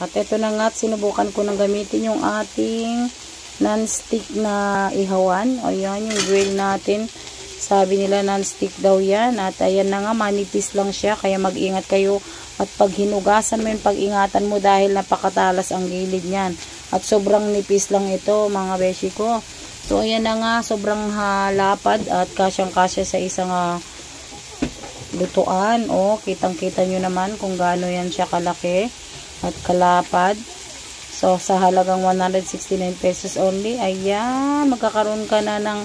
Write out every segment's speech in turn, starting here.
At ito na nga, sinubukan ko nang gamitin yung ating non-stick na ihawan. Ayan, yung grill natin. Sabi nila non-stick daw yan. At ayan na nga, manipis lang siya. Kaya mag-ingat kayo. At pag hinugasan mo yung pag-ingatan mo dahil napakatalas ang gilid niyan. At sobrang nipis lang ito mga beshi ko. So ayan na nga, sobrang lapad at kasyang-kasya sa isang lutuan. O, kitang-kita nyo naman kung gaano yan siya kalaki at kalapad. So, sa halagang 169 pesos only, ayan, magkakaroon ka na ng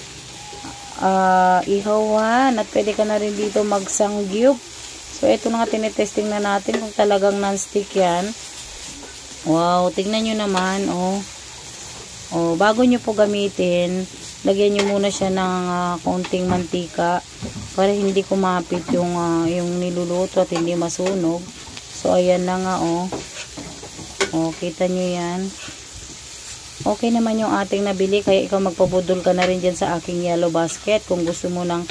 ihawan at pwede ka na rin dito magsangyup. So, ito na nga, tinetesting na natin kung talagang non-stick yan. Wow, tignan nyo naman, bago nyo po gamitin, lagyan nyo muna siya ng konting mantika para hindi kumapit yung niluluto at hindi masunog. So, ayan na nga, kita nyo yan. Okay naman yung ating nabili, kaya ikaw magpabudol ka na rin dyan sa aking yellow basket. Kung gusto mo ng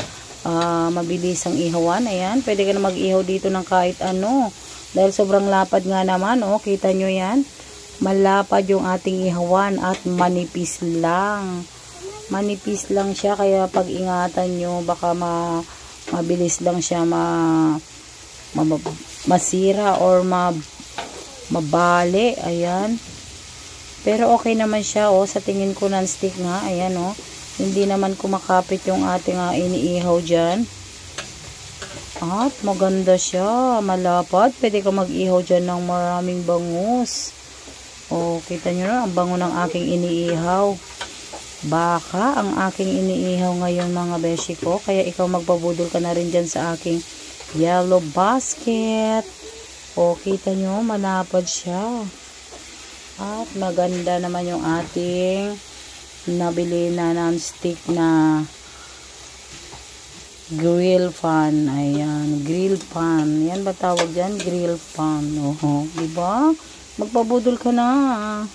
mabilisang ihawan, ayan, pwede ka na mag-ihaw dito ng kahit ano. Dahil sobrang lapad nga naman, kita nyo yan. Malapad yung ating ihawan at manipis lang. Manipis lang siya, kaya pag ingatan nyo, baka mabilis lang siya masira or mabali. Ayan. Pero okay naman siya, sa tingin ko non-stick nga. Ayan, hindi naman kumakapit yung ating iniihaw dyan. At maganda siya, malapad. Pwede ka mag-ihaw dyan ng maraming bangus. Kita nyo na, ang bango ng aking iniihaw. Baka ang aking iniihaw ngayon mga beshi ko. Kaya ikaw magpabudol ka na rin dyan sa aking yellow basket. Kita nyo, malapad siya. At maganda naman yung ating nabili na non-stick na grill pan. Ayan, grill pan. Yan ba tawag dyan? Grill pan. Diba? Magpabudol ka na.